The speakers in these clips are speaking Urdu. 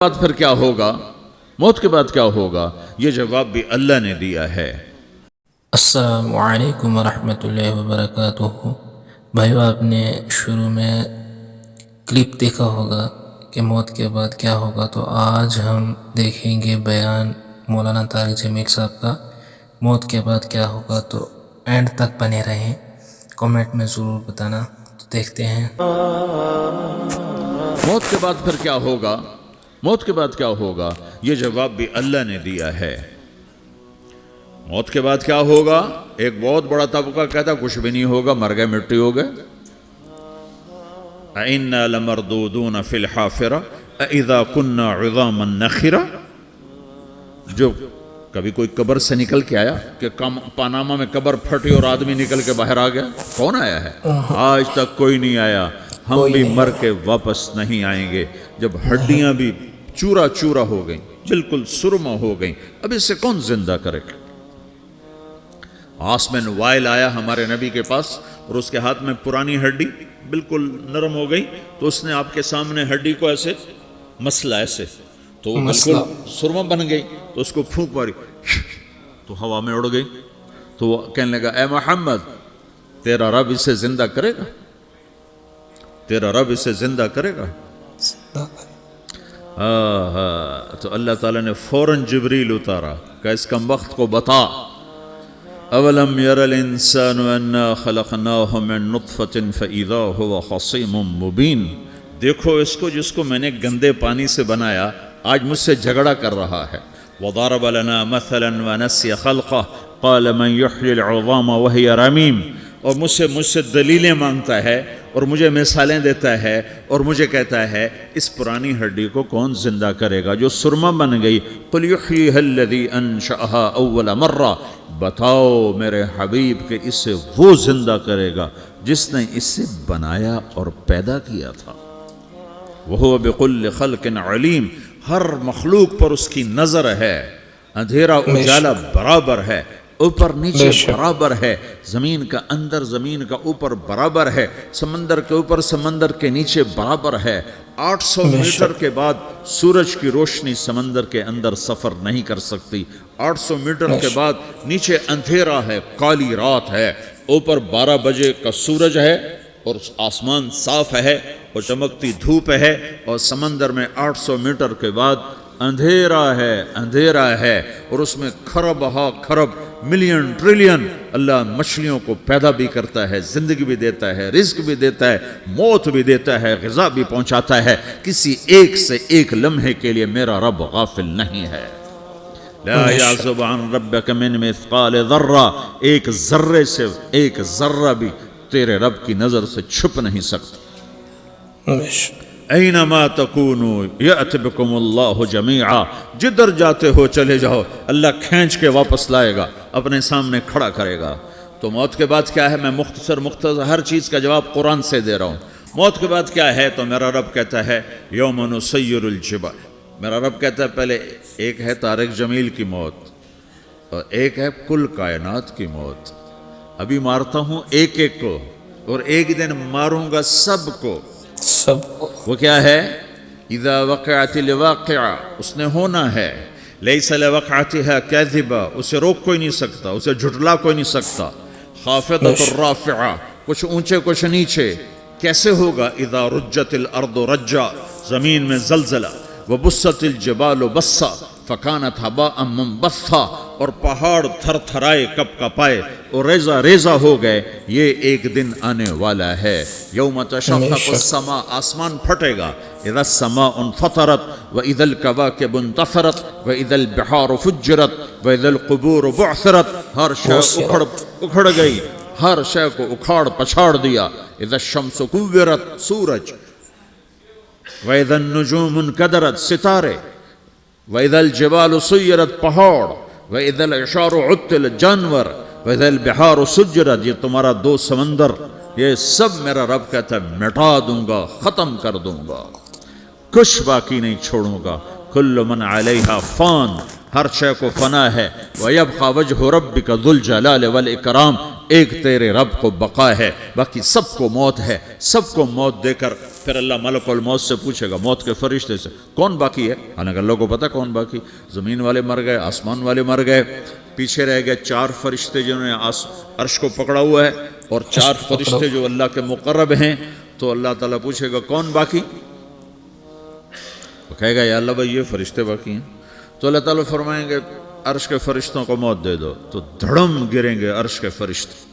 بعد پھر کیا ہوگا، موت کے بعد کیا ہوگا، یہ جواب بھی اللہ نے دیا ہے۔ السلام علیکم ورحمۃ اللہ وبرکاتہ۔ بھائیو، آپ نے شروع میں کلپ دیکھا ہوگا کہ موت کے بعد کیا ہوگا، تو آج ہم دیکھیں گے بیان مولانا طارق جمیل صاحب کا موت کے بعد کیا ہوگا۔ تو اینڈ تک بنے رہیں، کمنٹ میں ضرور بتانا۔ تو دیکھتے ہیں موت کے بعد پھر کیا ہوگا، موت کے بعد کیا ہوگا، یہ جواب بھی اللہ نے دیا ہے۔ موت کے بعد کیا ہوگا، ایک بہت بڑا طبقہ کہتا کچھ بھی نہیں ہوگا، مر گئے، مٹی ہو گئے۔ اِنَّا لَمَرْدُودُونَ فِي الْحَافِرَةِ اِذَا كُنَّا عِظَامًا نَخِرَةً۔ جو کبھی کوئی قبر سے نکل کے آیا کہ پاناما میں قبر پھٹی اور آدمی نکل کے باہر آ گیا؟ کون آیا ہے؟ آج تک کوئی نہیں آیا۔ ہم بھی مر کے واپس نہیں آئیں گے۔ جب ہڈیاں بھی چورا چورا ہو گئیں، بالکل سرما ہو گئیں، اب اس سے کون زندہ کرے گا؟ آسمین وائل آیا ہمارے نبی کے پاس اور اس کے ہاتھ میں پرانی ہڈی بالکل نرم ہو گئی، تو اس نے آپ کے سامنے ہڈی کو ایسے مسلا، ایسے تو وہ بالکل سرما بن گئی، تو اس کو پھونک ماری تو ہوا میں اڑ گئی۔ تو وہ کہنے لگا، اے محمد، تیرا رب اسے زندہ کرے گا؟ تیرا رب اسے زندہ کرے گا؟ تو اللہ تعالیٰ نے فوراً جبریل اتارا کہ اس کمبخت کو بتا، اولم یر الانسان انا خلقناہ من نطفۃ فاذا هو خصیم مبین۔ دیکھو اس کو، جس کو میں نے گندے پانی سے بنایا، آج مجھ سے جھگڑا کر رہا ہے۔ وضرب لنا مثلا ونسی خلقہ قال من یحیی العظام وہی رمیم۔ اور مجھ سے دلیلیں مانگتا ہے اور مجھے مثالیں دیتا ہے اور مجھے کہتا ہے اس پرانی ہڈی کو کون زندہ کرے گا جو سرما بن گئی؟ قل یحییھا الذی انشأھا اول مرہ۔ بتاؤ میرے حبیب کہ اسے وہ زندہ کرے گا جس نے اسے بنایا اور پیدا کیا تھا۔ وہو بکل خلق علیم۔ ہر مخلوق پر اس کی نظر ہے، اندھیرا اجالا برابر ہے، اوپر نیچے برابر ہے، زمین کا اندر زمین کا اوپر برابر ہے، سمندر کے اوپر سمندر کے نیچے برابر ہے۔ 800 میٹر کے بعد سورج کی روشنی سمندر کے اندر سفر نہیں کر سکتی۔ 800 میٹر کے بعد نیچے اندھیرا ہے، کالی رات ہے، اوپر 12 بجے کا سورج ہے اور آسمان صاف ہے اور چمکتی دھوپ ہے، اور سمندر میں 800 میٹر کے بعد اندھیرا ہے اور اس میں کھرب ہا کھرب ملین ٹریلین اللہ مچھلیوں کو پیدا بھی کرتا ہے، زندگی بھی دیتا ہے، رزق بھی دیتا ہے، موت بھی دیتا ہے، غذا بھی پہنچاتا ہے۔ کسی ایک سے ایک لمحے کے لیے میرا رب غافل نہیں ہے۔ لا یعزب عن ربک من مثقال ذرہ۔ ایک ذرے سے ایک ذرہ بھی تیرے رب کی نظر سے چھپ نہیں سکتا۔ اینما تکونوا یأت بکم اللہ جمیعا۔ جدھر جاتے ہو چلے جاؤ، اللہ کھینچ کے واپس لائے گا، اپنے سامنے کھڑا کرے گا۔ تو موت کے بعد کیا ہے، میں مختصر ہر چیز کا جواب قرآن سے دے رہا ہوں۔ موت کے بعد کیا ہے، تو میرا رب کہتا ہے یوم نسیر الجبال۔ میرا رب کہتا ہے پہلے ایک ہے طارق جمیل کی موت اور ایک ہے کل کائنات کی موت۔ ابھی مارتا ہوں ایک ایک کو اور ایک دن ماروں گا سب کو۔ وہ کیا ہے، اذا وقعت الواقعہ، اس نے ہونا ہے۔ لیس لوقعتها کاذبہ، اسے روک کوئی نہیں سکتا، اسے جھٹلا کوئی نہیں سکتا۔ خافضۃ الرافعہ، کچھ اونچے کچھ نیچے۔ کیسے ہوگا، اذا رجت الارض رجا، زمین میں زلزلہ۔ وبست الجبال بسا فکانت ہباء منبثا، اور پہاڑ تھر تھرائے کپ کپائے اور ریزہ ریزہ ہو گئے۔ یہ ایک دن آنے والا ہے۔ یوم تشقق السماء، آسمان پھٹے گا۔ اذا السماء انفطرت واذا الكواكب انتثرت واذا البحار فجرت واذا القبور بعثرت۔ ہر شے اکھڑ گئی، ہر شے کو اکھاڑ پچھاڑ دیا۔ اذا الشمس کورت، سورج۔ وَإِذَا النُّجُومُ انْكَدَرَتْ، ستارے۔ وَإِذَا الْجِبَالُ سُيِّرَتْ، پہاڑ۔ وَإِذَا الْعِشَارُ عُطِّلَتْ، جانور۔ وَإِذَا الْبِحَارُ سُجِّرَتْ، یہ تمہارا دو سمندر، یہ سب میرا رب کہتا ہے مٹا دوں گا، ختم کر دوں گا، کچھ باقی نہیں چھوڑوں گا۔ كُلُّ مَنْ عَلَيْهَا فان، ہر شے کو فنا ہے۔ وَيَبْقَى وَجْهُ رَبِّكَ ذُو الْجَلَالِ وَالْإِكْرَامِ، ایک تیرے رب کو بقا ہے، باقی سب کو موت ہے۔ سب کو موت دے کر پھر اللہ ملک الموت سے پوچھے گا، موت کے فرشتے سے، کون باقی ہے؟ حالانکہ اللہ کو پتہ کون باقی، زمین والے مر گئے، آسمان والے مر گئے، پیچھے رہ گئے 4 فرشتے جنہوں نے عرش کو پکڑا ہوا ہے، اور 4 فرشتے جو اللہ کے مقرب ہیں۔ تو اللہ تعالیٰ پوچھے گا کون باقی؟ وہ کہے گا یا اللہ بھائی یہ فرشتے باقی ہیں۔ تو اللہ تعالیٰ فرمائیں گے عرش کے فرشتوں کو موت دے دو، تو دھڑم گریں گے عرش کے فرشتے۔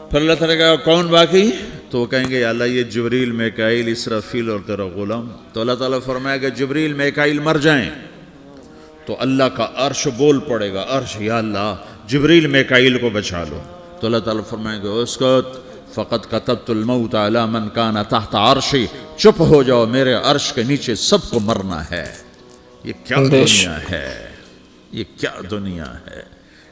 پھر اللہ تعالیٰ کہا کون باقی؟ تو وہ کہیں گے یا اللہ یہ جبریل، میکائیل، اسرافیل اور تیرا غلام۔ تو اللہ تعالیٰ فرمائے گا جبریل، میکائیل مر جائیں، تو اللہ کا عرش بول پڑے گا، عرش یا اللہ جبریل، میکائیل کو بچا لو۔ تو اللہ تعالیٰ فرمائے گا اسکت فقط کتبت الموت علی من کان تحت عرشی، چپ ہو جاؤ، میرے عرش کے نیچے سب کو مرنا ہے۔ یہ کیا دنیا ہے، یہ کیا دنیا ہے؟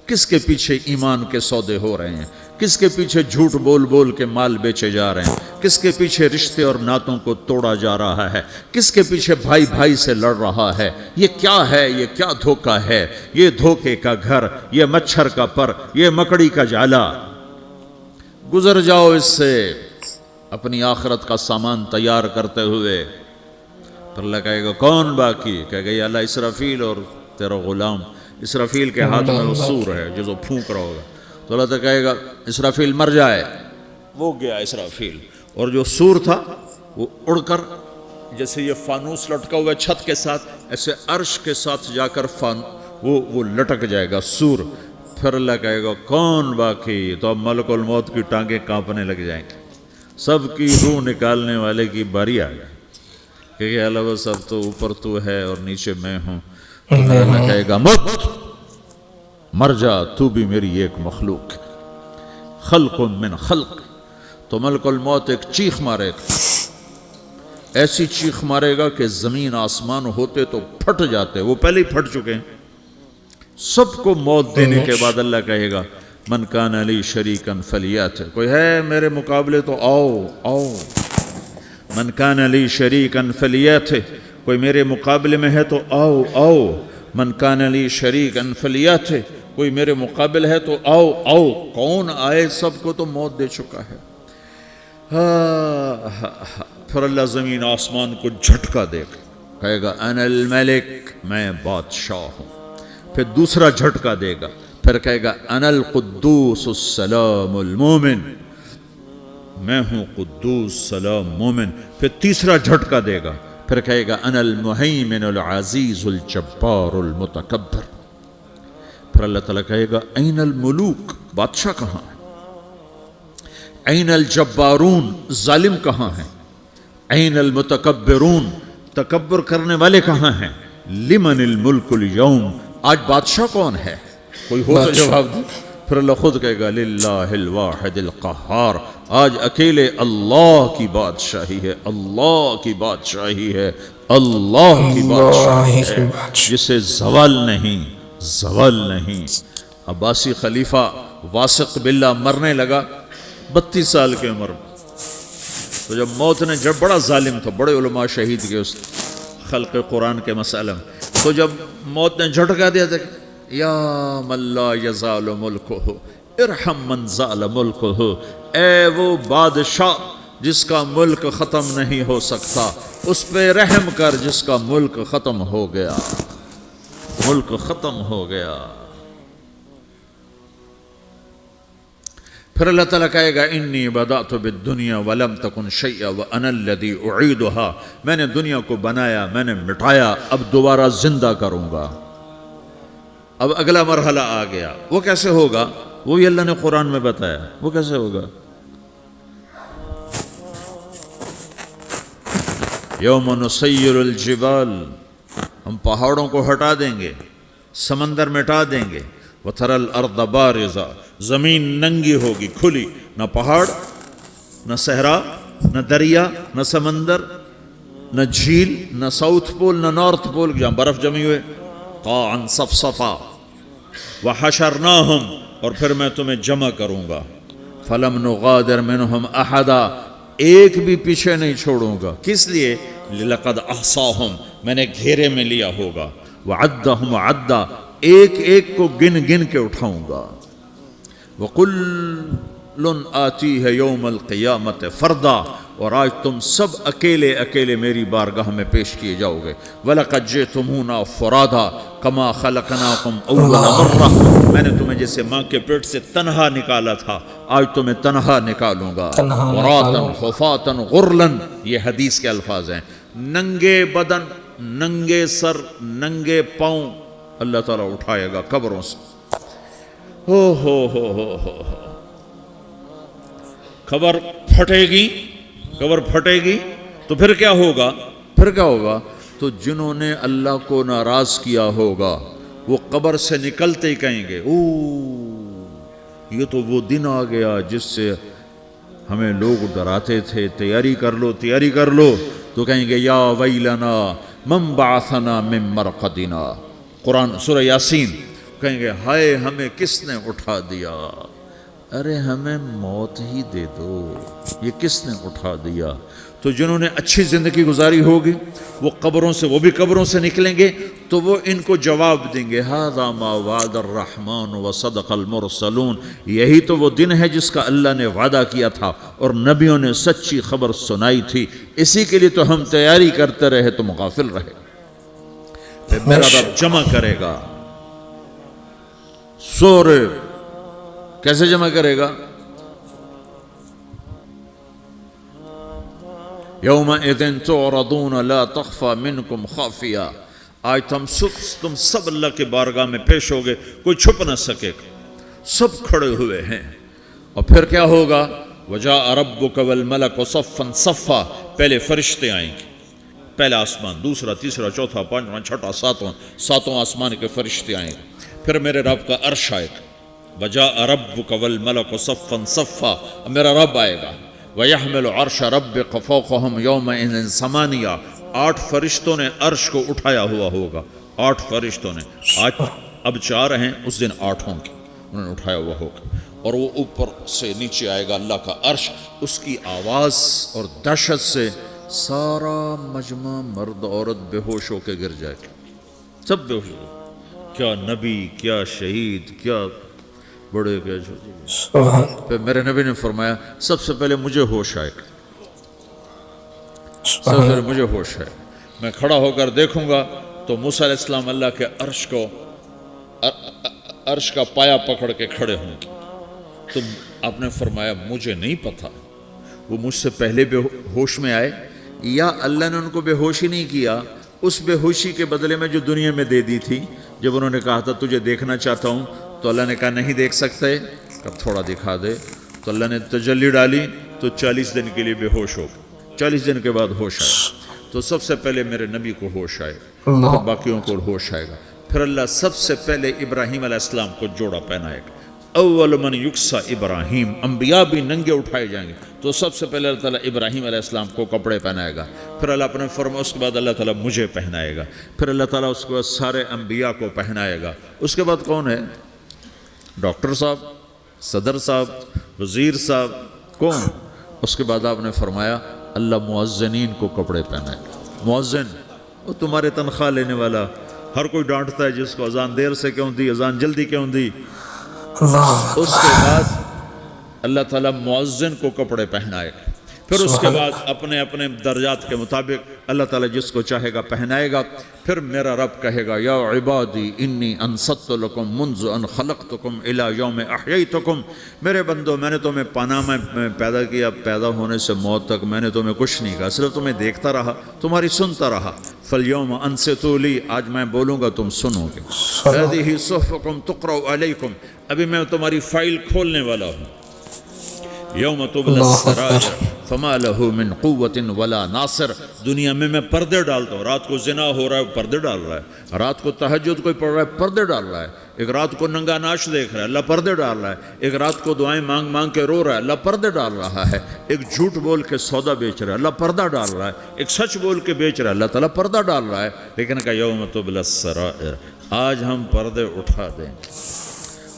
کس کے پیچھے ایمان کے سودے ہو رہے ہیں؟ کس کے پیچھے جھوٹ بول بول کے مال بیچے جا رہے ہیں؟ کس کے پیچھے رشتے اور ناتوں کو توڑا جا رہا ہے؟ کس کے پیچھے بھائی بھائی سے لڑ رہا ہے؟ یہ کیا ہے؟ یہ کیا دھوکہ ہے؟ یہ دھوکے کا گھر، یہ مچھر کا پر، یہ مکڑی کا جالا۔ گزر جاؤ اس سے اپنی آخرت کا سامان تیار کرتے ہوئے۔ پھر اللہ کہے گا کون باقی؟ کہے گا یا اللہ اسرافیل اور تیرا غلام۔ اسرافیل کے ہاتھ میں وہ سور ہے جو پھونک رہا ہوگا۔ تو اللہ تعالیٰ کہے گا اسرافیل مر جائے، وہ گیا اسرافیل، اور جو سور تھا وہ اڑ کر جیسے یہ فانوس لٹکا ہوا ہے چھت کے ساتھ، ایسے عرش کے ساتھ جا کر وہ لٹک جائے گا سور۔ پھر اللہ کہے گا کون باقی؟ تو اب ملک الموت کی ٹانگیں کانپنے لگ جائیں گے، سب کی روح نکالنے والے کی باری آ گئی، کہ اللہ وہ سب تو اوپر تو ہے اور نیچے میں ہوں۔ اللہ کہے گا مت، مر جا، تو بھی میری ایک مخلوق، خلق من خلق۔ تو ملک الموت ایک چیخ مارے گا، ایسی چیخ مارے گا کہ زمین آسمان ہوتے تو پھٹ جاتے، وہ پہلے ہی پھٹ چکے ہیں۔ سب کو موت دینے کے بعد اللہ کہے گا من کان لی شریکا فلیات، کوئی ہے میرے مقابلے تو آؤ آؤ۔ من کان لی شریکا فلیات، کوئی میرے مقابلے میں ہے تو آؤ آؤ۔ من کان لی شریکا فلیات، کوئی میرے مقابل ہے تو آؤ آؤ۔ کون آئے؟ سب کو تو موت دے چکا ہے۔ پھر اللہ زمین آسمان کو جھٹکا دے گا، کہے گا انا الملک، میں بادشاہ ہوں۔ پھر دوسرا جھٹکا دے گا، پھر کہے گا انا القدوس السلام المومن، میں ہوں قدوس سلام مومن۔ پھر تیسرا جھٹکا دے گا، پھر کہے گا انا المہیمن العزیز الجبار المتکبر۔ پھر اللہ تعالیٰ کہے گا این الملوک، بادشاہ کہاں ہے؟ این الجبارون، ظالم کہاں ہیں؟ این المتکبرون، تکبر کرنے والے کہاں ہیں؟ لمن الملک اليوم، آج بادشاہ کون ہے؟ کوئی ہو تو جواب دے۔ پھر اللہ خود کہے گا للہ الواحد القہار، آج اکیلے اللہ کی بادشاہی ہے، اللہ کی بادشاہی ہے، اللہ کی بادشاہی ہے، جسے زوال نہیں، زوال نہیں۔ عباسی خلیفہ واثق باللہ مرنے لگا 32 سال کی عمر میں۔ تو جب موت نے، جب بڑا ظالم تھا، بڑے علماء شہید کے اس خلق قرآن کے مسئلہ میں، تو جب موت نے جھٹکا دیا تھا یا من لا یزال ملکہ ارحم من زال ملکہ، اے وہ بادشاہ جس کا ملک ختم نہیں ہو سکتا، اس پہ رحم کر جس کا ملک ختم ہو گیا، ملک ختم ہو گیا۔ پھر اللہ تعالیٰ کہے گا انی بدأت بالدنیا ولم تکن شیئا وانا الذی اعیدہا، میں نے دنیا کو بنایا، میں نے مٹایا، اب دوبارہ زندہ کروں گا۔ اب اگلا مرحلہ آ گیا، وہ کیسے ہوگا؟ وہ بھی اللہ نے قرآن میں بتایا، وہ کیسے ہوگا؟ یوم نسیر الجبال، ہم پہاڑوں کو ہٹا دیں گے، سمندر مٹا دیں گے، وتری الارض بارزہ، زمین ننگی ہوگی، کھلی، نہ پہاڑ، نہ صحرا، نہ دریا، نہ سمندر، نہ جھیل، نہ ساؤتھ پول، نہ نارتھ پول جہاں برف جمی ہوئے، قاعا صفصفا، وحشرناہم، اور پھر میں تمہیں جمع کروں گا، فلم نغادر منہم احدا، ایک بھی پیچھے نہیں چھوڑوں گا، کس لیے؟ لقد احصاہم، میں نے گھیرے میں لیا ہوگا، وعدہم عدا، ایک ایک کو گن گن کے اٹھاؤں گا، وَقُلٌّ آتِيهَ يَوْمَ الْقِيَامَةِ فَرْدًا، اور آج تم سب اکیلے اکیلے میری بارگاہ میں پیش کیے جاؤ گے. وَلَقَدْ جِئْتُمُونَا فُرَادَىٰ كَمَا خَلَقْنَاكُمْ أَوَّلَ مَرَّةٍ. میں نے تمہیں جیسے ماں کے پیٹ سے تنہا نکالا تھا آج تمہیں تنہا نکالوں گا. عُرَاةً حُفَاةً غُرْلًا. یہ حدیث کے الفاظ ہیں. ننگے بدن، ننگے سر، ننگے پاؤں اللہ تعالیٰ اٹھائے گا قبروں سے. ہو خبر پھٹے گی تو پھر کیا ہوگا؟ تو جنہوں نے اللہ کو ناراض کیا ہوگا وہ قبر سے نکلتے ہی کہیں گے یہ تو وہ دن آ گیا جس سے ہمیں لوگ ڈراتے تھے، تیاری کر لو. تو کہیں گے یا ویلنا من بعثنا من مرقدنا. قرآن سورہ یاسین. کہیں گے ہائے ہمیں کس نے اٹھا دیا. ارے ہمیں موت ہی دے دو، یہ کس نے اٹھا دیا. تو جنہوں نے اچھی زندگی گزاری ہوگی وہ قبروں سے نکلیں گے تو وہ ان کو جواب دیں گے ھذا ما وعد الرحمن وصدق المرسلون. یہی تو وہ دن ہے جس کا اللہ نے وعدہ کیا تھا اور نبیوں نے سچی خبر سنائی تھی. اسی کے لیے تو ہم تیاری کرتے رہے، تم غافل رہے. پھر میرا رب جمع کرے گا. سورے کیسے جمع کرے گا؟ یومئذ تعرضون لا تخفى منکم خافیہ. آج تم سب اللہ کے بارگاہ میں پیش ہوگے، کوئی چھپ نہ سکے گا، سب کھڑے ہوئے ہیں. اور پھر کیا ہوگا؟ وجاء ربک والملک صفا صفا. پہلے فرشتے آئیں گے، پہلا آسمان، دوسرا، تیسرا، چوتھا، پانچواں، چھٹا، ساتواں آسمان کے فرشتے آئیں گے. پھر میرے رب کا عرش آئے گا. وجاء ربک والملک صفا صفا. میرا رب آئے گا. وَيَحْمِلُ عَرْشَ رَبِّكَ فَوْقَهُمْ يَوْمَئِذٍ ثَمَانِيَةٌ. 8 فرشتوں نے عرش کو اٹھایا ہوا ہوگا. 8 فرشتوں نے. آج اب 4 ہیں، اس دن 8 ہوں گے، انہوں نے اٹھایا ہوا ہوگا. اور وہ اوپر سے نیچے آئے گا اللہ کا عرش. اس کی آواز اور دہشت سے سارا مجمع مرد عورت بے ہوش ہو کے گر جائے گا، سب بے ہوش ہو. کیا نبی، کیا شہید، کیا بڑے، کیا چھوٹے. پھر میرے نبی نے فرمایا سب سے پہلے مجھے ہوش آئے گا، سب سے پہلے مجھے ہوش ہے. میں کھڑا ہو کر دیکھوں گا تو موسیٰ علیہ السلام اللہ کے عرش کا پایا پکڑ کے کھڑے ہوں گے. تو آپ نے فرمایا مجھے نہیں پتا وہ مجھ سے پہلے بے ہوش میں آئے یا اللہ نے ان کو بے ہوشی نہیں کیا. اس بے ہوشی کے بدلے میں جو دنیا میں دے دی تھی، جب انہوں نے کہا تھا تجھے دیکھنا چاہتا ہوں، تو اللہ نے کہا نہیں دیکھ سکتے، اب تھوڑا دکھا دے. تو اللہ نے تجلی ڈالی تو 40 دن کے لیے بے ہوش ہو گئے. 40 دن کے بعد ہوش آئے. تو سب سے پہلے میرے نبی کو ہوش آئے، پھر باقیوں کو ہوش آئے گا. پھر اللہ سب سے پہلے ابراہیم علیہ السلام کو جوڑا پہنائے گا. اول من یکسا ابراہیم. انبیاء بھی ننگے اٹھائے جائیں گے تو سب سے پہلے اللہ تعالیٰ ابراہیم علیہ السلام کو کپڑے پہنائے گا. پھر اللہ اپنے فرما اس کے بعد اللہ تعالیٰ مجھے پہنائے گا. پھر اللہ تعالیٰ اس کے بعد سارے انبیاء کو پہنائے گا. اس کے بعد کون ہے؟ ڈاکٹر صاحب، صدر صاحب، وزیر صاحب، کون؟ اس کے بعد آپ نے فرمایا اللہ مؤذنین کو کپڑے پہنائے گا. مؤذن وہ تمہارے تنخواہ لینے والا. ہر کوئی ڈانٹتا ہے جس کو اذان دیر سے کیوں دی، اذان جلدی کیوں دی. اس کے بعد اللہ تعالیٰ مؤذن کو کپڑے پہنائے گا. پھر اس کے بعد اپنے اپنے درجات کے مطابق اللہ تعالیٰ جس کو چاہے گا پہنائے گا. پھر میرا رب کہے گا یا عبادی انی انصت لکم منذ ان خلقتکم الی یوم احییتکم. میرے بندو میں نے تمہیں پاناما میں پیدا کیا، پیدا ہونے سے موت تک میں نے تمہیں کچھ نہیں کہا، صرف تمہیں دیکھتا رہا، تمہاری سنتا رہا. فالیوم انصتوا لی. آج میں بولوں گا تم سنو گے. ہذہ صحفکم تقرأ علیکم. ابھی میں تمہاری فائل کھولنے والا ہوں. یوم تبلی السرائر فما له من قوت ولا ناصر. دنیا میں پردے ڈالتا ہوں. رات کو زنا ہو رہا ہے، پردے ڈال رہا ہے. رات کو تہجد کوئی پڑھ رہا ہے، پردے ڈال رہا ہے. ایک رات کو ننگا ناچ دیکھ رہا ہے، اللہ پردے ڈال رہا ہے. ایک رات کو دعائیں مانگ مانگ کے رو رہا ہے، اللہ پردے ڈال رہا ہے. ایک جھوٹ بول کے سودا بیچ رہا ہے، اللہ پردہ ڈال رہا ہے. ایک سچ بول کے بیچ رہا ہے، اللہ تعالیٰ پردہ ڈال رہا ہے. لیکن کہ یوم تبلی السرائر، آج ہم پردے اٹھا دیں گے.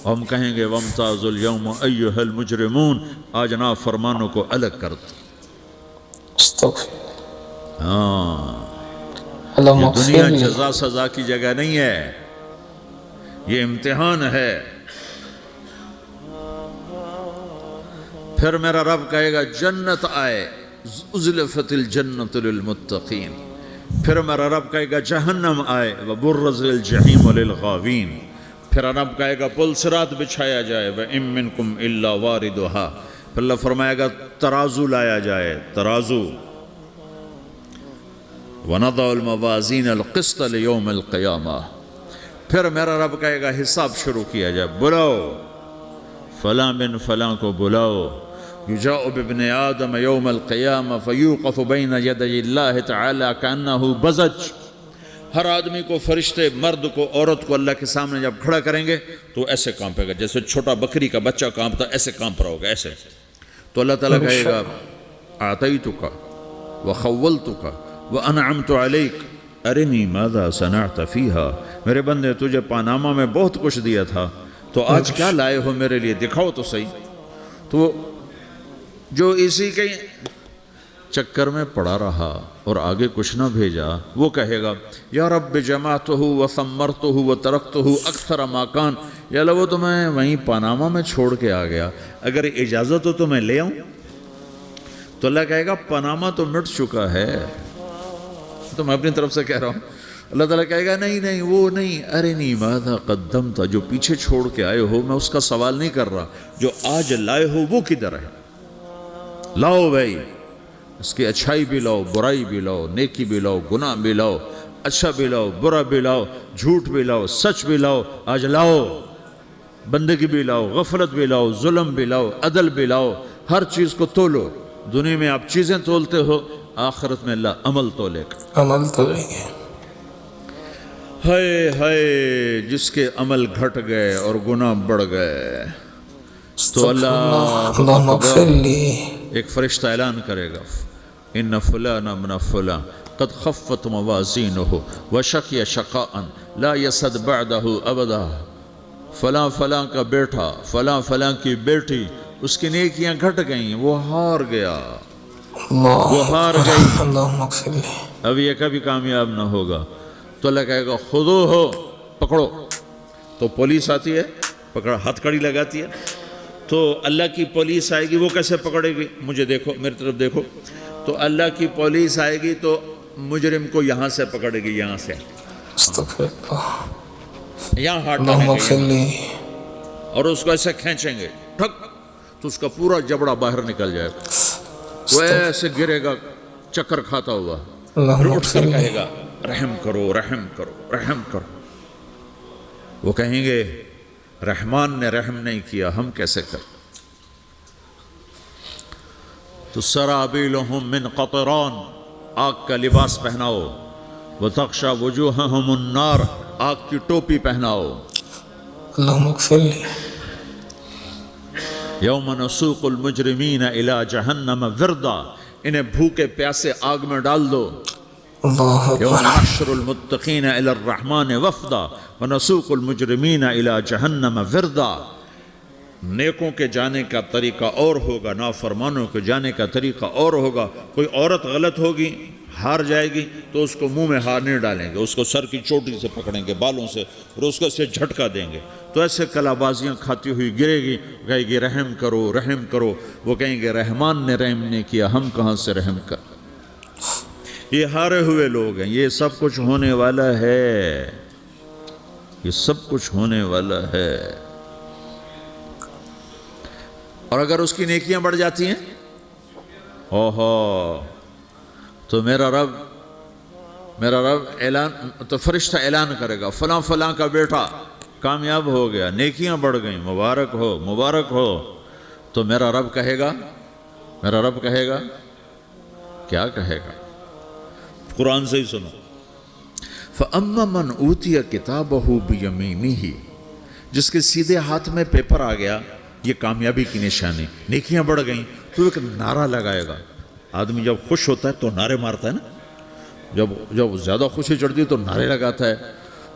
ہم کہیں گے وامتازوا اليوم ایھا المجرمون. آج نافرمانوں کو الگ کر دو. یہ دنیا جزا سزا کی جگہ نہیں ہے، یہ امتحان ہے. پھر میرا رب کہے گا جنت آئے. ازلفت الجنت للمتقین. پھر میرا رب کہے گا جہنم آئے وبرز الجحیم للغاوین. پھر رب کہے گا پل صراط بچھایا جائے وَإِن مِّنكُمْ إِلَّا وَارِدُهَا. پھر اللہ فرمائے گا ترازو لایا جائے, ترازو. وَنَضَعُ الْمَوَازِينَ الْقِسْطَ لِيَوْمِ الْقِيَامَةِ. پھر میرا رب کہے گا حساب شروع کیا جائے, بلاؤ فلاں بن فلاں کو بلاؤ. یجاء بابن آدم یوم القیامہ فیوقف بین یدی اللہ تعالی کأنہ بزج. ہر آدمی کو, فرشتے مرد کو عورت کو اللہ کے سامنے جب کھڑا کریں گے تو ایسے کانپے گا جیسے چھوٹا بکری کا بچہ کانپتا, ایسے کانپ رہا ہوگا ایسے. تو اللہ تعالیٰ کہے گا اعطیتک وخولتک وانعمت علیک ارنی ماذا صنعت فیہا. میرے بندے تجھے پاناما میں بہت کچھ دیا تھا, تو آج کیا لائے ہو میرے لیے, دکھاؤ تو صحیح. تو جو اسی کے چکر میں پڑا رہا اور آگے کچھ نہ بھیجا, وہ کہے گا یا رب جمعتہ وثمرتہ وترکتہ اکثر ما کان. یا اللہ وہ تو میں وہیں پاناما میں چھوڑ کے آ گیا, اگر اجازت ہو تو میں لے آؤں. تو اللہ کہے گا پاناما تو مٹ چکا ہے. تو میں اپنی طرف سے کہہ رہا ہوں. اللہ تعالیٰ کہے گا نہیں نہیں وہ نہیں, ارنی ماذا قدمت. جو پیچھے چھوڑ کے آئے ہو میں اس کا سوال نہیں کر رہا, جو آج لائے ہو وہ کدھر ہے. لاؤ بھائی, اس کی اچھائی بھی لاؤ, برائی بھی لاؤ, نیکی بھی لاؤ, گناہ بھی لاؤ, اچھا بھی لاؤ, برا بھی لاؤ, جھوٹ بھی لاؤ, سچ بھی لاؤ. آج لاؤ, بندگی بھی لاؤ, غفلت بھی لاؤ, ظلم بھی لاؤ, عدل بھی لاؤ. ہر چیز کو تولو. دنیا میں آپ چیزیں تولتے ہو, آخرت میں اللہ عمل تولے گا. عمل تو لیں گے. ہائے ہائے جس کے عمل گھٹ گئے اور گناہ بڑھ گئے, تو اللہم اغفر لی. ایک فرشتہ اعلان کرے گا ان فلان من فلان قد خفت موازینہ وشقی شقاء لا یسد بعدہ ابدا. فلاں فلاں کا بیٹا, فلاں فلاں کی بیٹی, اس کی نیکیاں گھٹ گئیں, وہ ہار گیا, وہ ہار گئی, اللہم اغفر لی. اب یہ کبھی کامیاب نہ ہوگا. تو اللہ کہے گا خودو ہو, پکڑو. تو پولیس آتی ہے, پکڑا, ہتھ کڑی لگاتی ہے. تو اللہ کی پولیس آئے گی, وہ کیسے پکڑے گی, مجھے دیکھو, میری طرف دیکھو. تو اللہ کی پولیس آئے گی تو مجرم کو یہاں سے پکڑے گی, یہاں سے, استغفر اللہ. یہاں ہاتھ اللہم ڈالیں اغفر گے لی. اور اس کو ایسے کھینچیں گے, ٹھک, تو اس کا پورا جبڑا باہر نکل جائے گا. وہ ایسے گرے گا چکر کھاتا ہوا, پھر اٹھ کر کہے گا رحم کرو, رحم کرو, رحم کرو. وہ کہیں گے رحمان نے رحم نہیں کیا, ہم کیسے کر. تو سرابیلہم من قطران, آگ کا لباس پہناؤ. وتغشا وجوہہم النار, آگ کی ٹوپی پہناؤ. اللہم اغفر لی. یوم نسوق المجرمین الی جہنم وردا, انہیں بھوکے پیاسے آگ میں ڈال دو. اللہ یوم اکبر. نحشر المتقین الی الرحمن وفدا ونسوق المجرمین الی جہنم وردا. نیکوں کے جانے کا طریقہ اور ہوگا, نافرمانوں کے جانے کا طریقہ اور ہوگا. کوئی عورت غلط ہوگی, ہار جائے گی, تو اس کو منہ میں ہار نہیں ڈالیں گے, اس کو سر کی چوٹی سے پکڑیں گے, بالوں سے, اور اس کو سے جھٹکا دیں گے. تو ایسے کلا بازیاں کھاتی ہوئی گرے گی, کہے گی رحم کرو, رحم کرو. وہ کہیں گے رحمان نے رحم نہیں کیا, ہم کہاں سے رحم کر. یہ ہارے ہوئے لوگ ہیں. یہ سب کچھ ہونے والا ہے, یہ سب کچھ ہونے والا ہے. اور اگر اس کی نیکیاں بڑھ جاتی ہیں, اوہو, تو میرا رب اعلان, تو فرشتہ اعلان کرے گا فلاں فلاں کا بیٹا کامیاب ہو گیا, نیکیاں بڑھ گئیں, مبارک ہو, مبارک ہو. تو میرا رب کہے گا کیا کہے گا, قرآن سے ہی سنو. فَأَمَّا مَنْ أُوتِيَ كِتَابَهُ بِيَمِينِهِ, جس کے سیدھے ہاتھ میں پیپر آ گیا, یہ کامیابی کی نشانی, نیکیاں بڑھ گئیں, تو ایک نعرہ لگائے گا. آدمی جب خوش ہوتا ہے تو نعرے مارتا ہے نا, جب زیادہ خوشی چڑھتی ہے تو نعرے لگاتا ہے.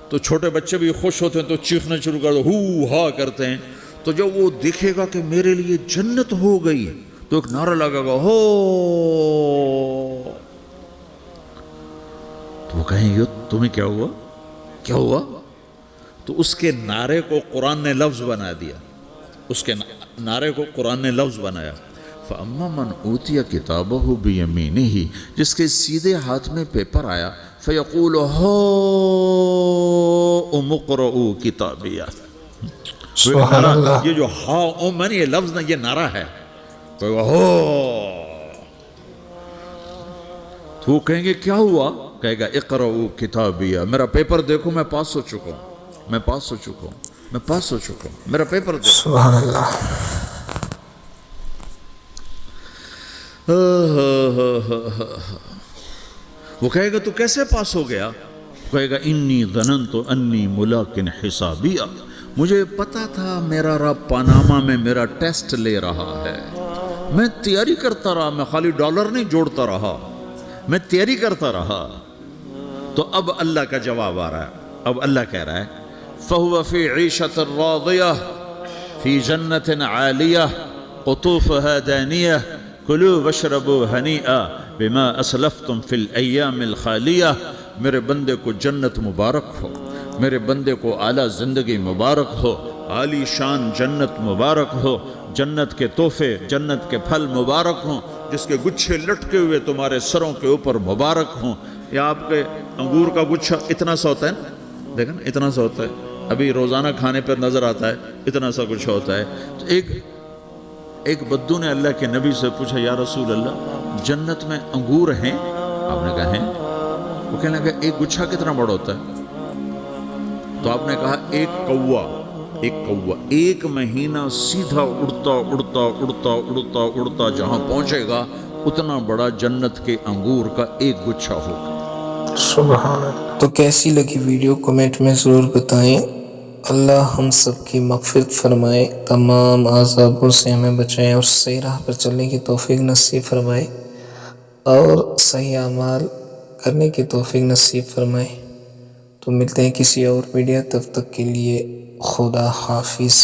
تو چھوٹے بچے بھی خوش ہوتے ہیں تو چیخنا شروع کر دو, ہو ہا کرتے ہیں. تو جب وہ دیکھے گا کہ میرے لیے جنت ہو گئی, تو ایک نعرہ لگے گا ہو. تو وہ کہیں گے تمہیں کیا ہوا. تو اس کے نعرے کو قرآن نے لفظ بنا دیا, اس کے نعرے کو قرآن نے لفظ بنایا. فَأَمَّا مَنْ أُوتِيَ كِتَابَهُ بِيَمِينِهِ جس کے سیدھے ہاتھ میں پیپر آیا فَيَقُولُ هَاؤُمُ اقْرَءُوا کِتَابِیَہ سبحان اللہ. یہ جو ہاؤم ہے نا، یہ لفظ نا، یہ نعرہ ہے. تو ہو تو کہیں گے کیا ہوا؟ کہے گا اقرؤوا کتابیہ، میرا پیپر دیکھو، میں پاس ہو چکا ہوں، میں پاس ہو چکا ہوں، میں پاس ہو چکا ہوں، میرا پیپر دیکھو. سبحان اللہ. وہ کہے گا تو کیسے پاس ہو گیا؟ کہے گا انی ظننت انی ملاقٍ حسابیہ، مجھے پتا تھا میرا رب پاناما میں میرا ٹیسٹ لے رہا ہے. میں تیاری کرتا رہا، میں خالی ڈالر نہیں جوڑتا رہا، میں تیاری کرتا رہا. تو اب اللہ کا جواب آ رہا ہے. اب اللہ کہہ رہا ہے فَهُوَ فِي عِيشَةٍ رَاضِيَةٍ فِي جَنَّةٍ عَالِيَةٍ قُطُوفُهَا دَانِيَةٌ كُلُوا وَاشْرَبُوا هَنِيئًا بِمَا أَسْلَفْتُمْ فِي الْأَيَّامِ الْخَالِيَةِ. میرے بندے کو جنت مبارک ہو، میرے بندے کو اعلیٰ زندگی مبارک ہو، عالی شان جنت مبارک ہو، جنت کے تحفے، جنت کے پھل مبارک ہوں، جس کے گچھے لٹکے ہوئے تمہارے سروں کے اوپر مبارک ہوں. یا آپ کے انگور کا گچھا اتنا سا ہوتا ہے نا، دیکھیں نا اتنا سا ہوتا ہے، ابھی روزانہ کھانے پر نظر آتا ہے، اتنا سا گچھا ہوتا ہے. تو ایک بدو نے اللہ کے نبی سے پوچھا یا رسول اللہ جنت میں انگور ہیں؟ آپ نے کہا ہیں. وہ کہنے لگا ایک گچھا کتنا بڑا ہوتا ہے؟ تو آپ نے کہا ایک کوا ایک مہینہ سیدھا اڑتا اڑتا اڑتا اڑتا اڑتا جہاں پہنچے گا اتنا بڑا جنت کے انگور کا ایک گچھا ہوگا. سبحان اللہ. تو کیسی لگی ویڈیو کمنٹ میں ضرور بتائیں. اللہ ہم سب کی مغفرت فرمائے، تمام عذابوں سے ہمیں بچائے اور صحیح راہ پر چلنے کی توفیق نصیب فرمائے اور صحیح اعمال کرنے کی توفیق نصیب فرمائے. تو ملتے ہیں کسی اور ویڈیو، تب تک کے لیے خدا حافظ.